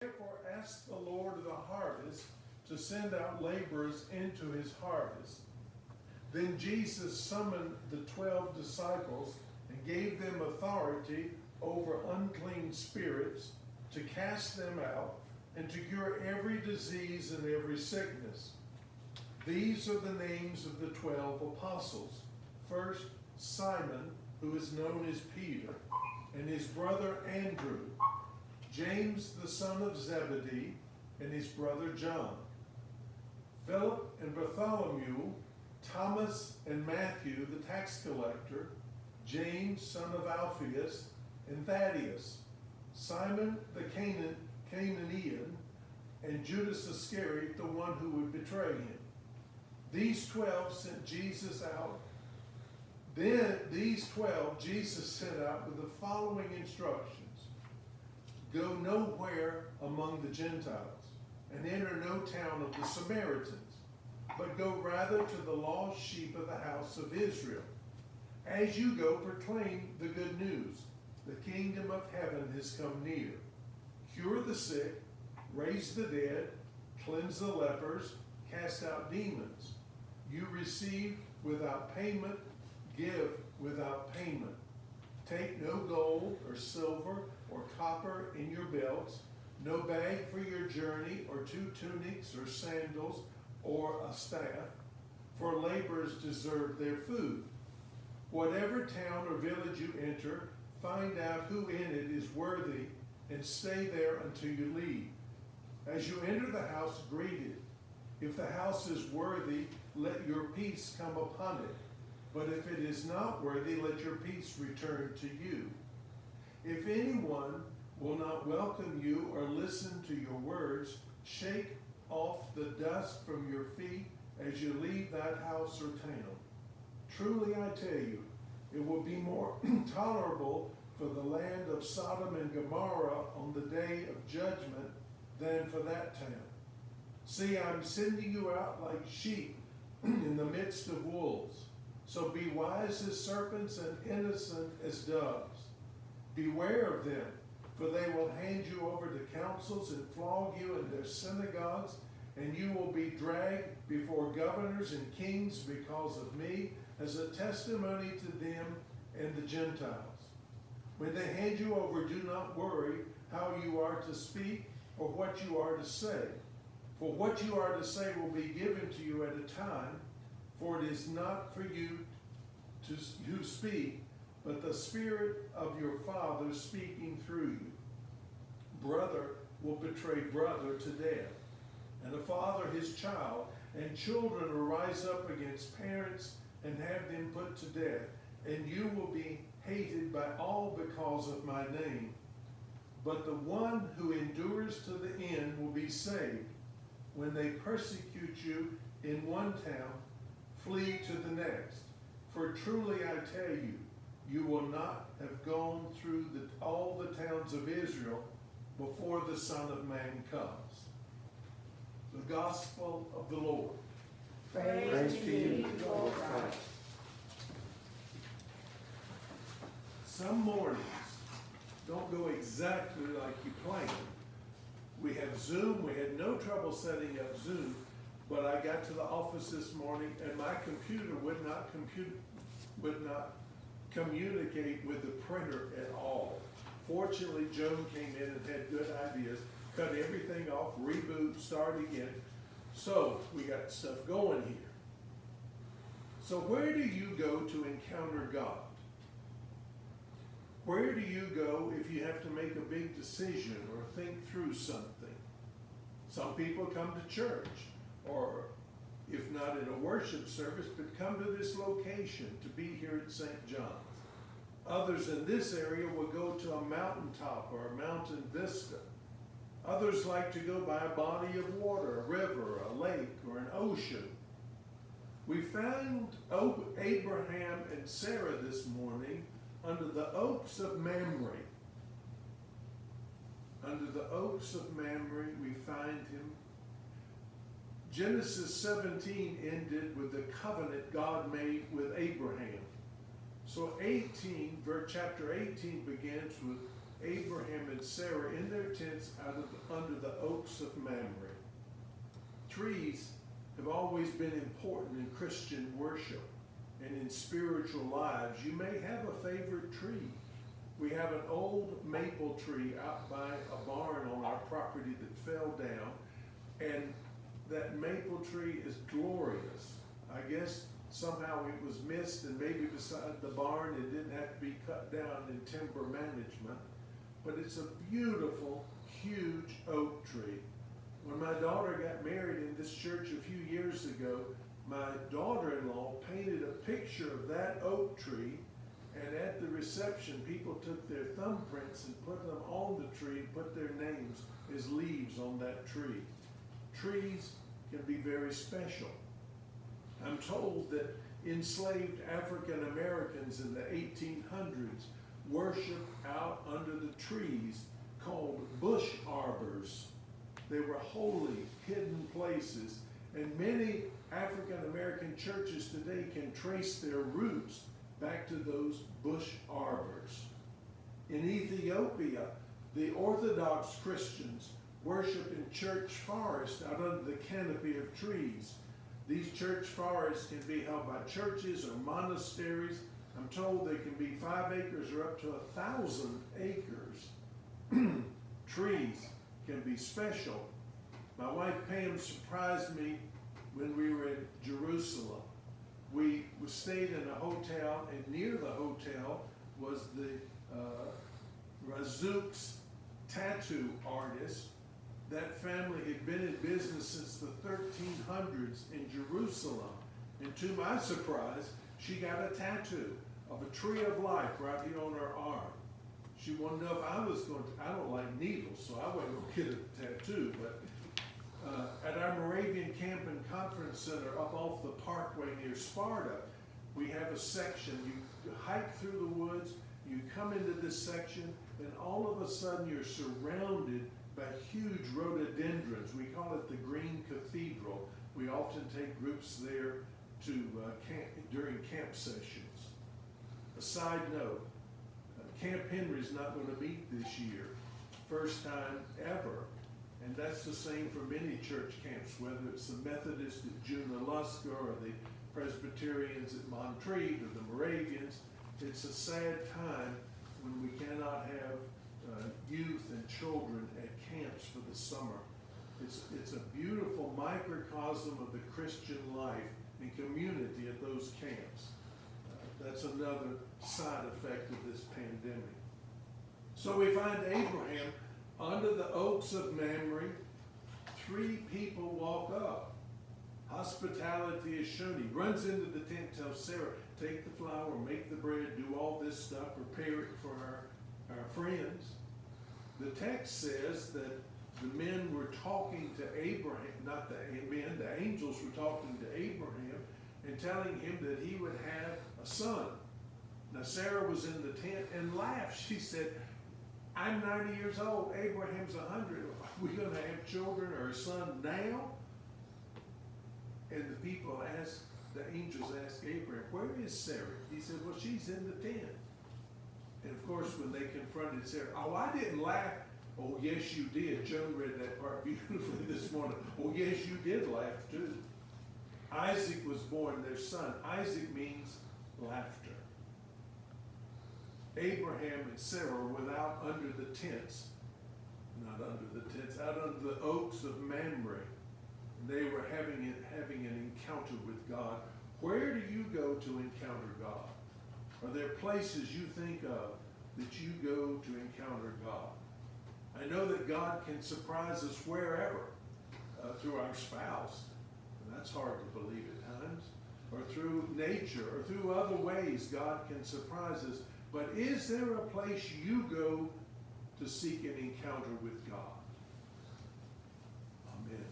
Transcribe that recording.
Therefore ask the Lord of the harvest to send out laborers into his harvest. Then Jesus summoned the 12 disciples and gave them authority over unclean spirits to cast them out and to cure every disease and every sickness. These are the names of the 12 apostles. First, Simon, who is known as Peter, and his brother Andrew, James the son of Zebedee, and his brother John, Philip and Bartholomew, Thomas and Matthew the tax collector, James son of Alphaeus, and Thaddeus, Simon the Canaanian, and Judas Iscariot, the one who would betray him. These 12 sent Jesus out. Then these 12 Jesus sent out with the following instructions. Go nowhere among the Gentiles, and enter no town of the Samaritans, but go rather to the lost sheep of the house of Israel. As you go, proclaim the good news. The kingdom of heaven has come near. Cure the sick, raise the dead, cleanse the lepers, cast out demons. You receive without payment, give without payment. Take no gold or silver or copper in your belts, no bag for your journey, or 2 tunics or sandals or a staff, for laborers deserve their food. Whatever town or village you enter, find out who in it is worthy, and stay there until you leave. As you enter the house, greet it. If the house is worthy, let your peace come upon it. But if it is not worthy, let your peace return to you. If anyone will not welcome you or listen to your words, shake off the dust from your feet as you leave that house or town. Truly I tell you, it will be more tolerable for the land of Sodom and Gomorrah on the day of judgment than for that town. See, I'm sending you out like sheep in the midst of wolves. So be wise as serpents and innocent as doves. Beware of them, for they will hand you over to councils and flog you in their synagogues, and you will be dragged before governors and kings because of me, as a testimony to them and the Gentiles. When they hand you over, do not worry how you are to speak or what you are to say. For what you are to say will be given to you at a time, for it is not for you who speak, but the Spirit of your Father speaking through you. Brother will betray brother to death, and a father his child, and children will rise up against parents and have them put to death, and you will be hated by all because of my name. But the one who endures to the end will be saved. When they persecute you in one town, flee to the next. For truly I tell you, you will not have gone through all the towns of Israel before the Son of Man comes. The Gospel of the Lord. Praise to you, Lord Christ. Some mornings don't go exactly like you planned. We have Zoom. We had no trouble setting up Zoom, but I got to the office this morning and my computer would not communicate with the printer at all. Fortunately, Joan came in and had good ideas, cut everything off, reboot, start again. So we got stuff going here. So where do you go to encounter God? Where do you go if you have to make a big decision or think through something? Some people come to church, or if not in a worship service, but come to this location to be here at St. John's. Others in this area will go to a mountaintop or a mountain vista. Others like to go by a body of water, a river, a lake, or an ocean. We found Abraham and Sarah this morning under the oaks of Mamre. Under the oaks of Mamre, we find him. Genesis 17 ended with the covenant God made with Abraham. So chapter 18 begins with Abraham and Sarah in their tents under the oaks of Mamre. Trees have always been important in Christian worship and in spiritual lives. You may have a favorite tree. We have an old maple tree out by a barn on our property that fell down, and that maple tree is glorious. I guess somehow it was missed, and maybe beside the barn it didn't have to be cut down in timber management, but it's a beautiful, huge oak tree. When my daughter got married in this church a few years ago, my daughter-in-law painted a picture of that oak tree, and at the reception, people took their thumbprints and put them on the tree, put their names as leaves on that tree. Trees can be very special. I'm told that enslaved African Americans in the 1800s worshiped out under the trees called bush arbors. They were holy, hidden places, and many African American churches today can trace their roots back to those bush arbors. In Ethiopia, the Orthodox Christians worship in church forests out under the canopy of trees. These church forests can be held by churches or monasteries. I'm told they can be 5 acres or up to 1,000 acres. Trees can be special. My wife Pam surprised me when we were in Jerusalem. We stayed in a hotel, and near the hotel was the Razzouk's tattoo artist. That family had been in business since the 1300s in Jerusalem. And to my surprise, she got a tattoo of a tree of life right here on her arm. She wanted to know if I was going to, I don't like needles, so I wasn't going to get a tattoo. But at our Moravian Camp and Conference Center up off the parkway near Sparta, we have a section. You hike through the woods, you come into this section, and all of a sudden you're surrounded by huge rhododendrons. We call it the Green Cathedral. We often take groups there to camp during camp sessions. A side note, Camp Henry's not going to meet this year. First time ever. And that's the same for many church camps, whether it's the Methodist at Junaluska or the Presbyterians at Montreat or the Moravians. It's a sad time when we cannot have youth and children at camps for the summer. It's a beautiful microcosm of the Christian life and community at those camps. That's another side effect of this pandemic. So we find Abraham under the oaks of Mamre. 3 people walk up. Hospitality is shown. He runs into the tent, tells Sarah, take the flour, make the bread, do all this stuff, prepare it for our friends. The text says that the men were talking to Abraham, not the men, the angels were talking to Abraham and telling him that he would have a son. Now Sarah was in the tent and laughed. She said, I'm 90 years old, Abraham's 100. Are we going to have children or a son now? And the people asked, the angels asked Abraham, where is Sarah? He said, well, she's in the tent. And of course, when they confronted Sarah, oh, I didn't laugh. Oh, yes, you did. Joan read that part beautifully this morning. Oh, yes, you did laugh too. Isaac was born, their son. Isaac means laughter. Abraham and Sarah were without under the tents, not under the tents, out under the oaks of Mamre. And they were having an encounter with God. Where do you go to encounter God? Are there places you think of that you go to encounter God? I know that God can surprise us wherever, through our spouse. And that's hard to believe at times. Or through nature, or through other ways God can surprise us. But is there a place you go to seek an encounter with God? Amen.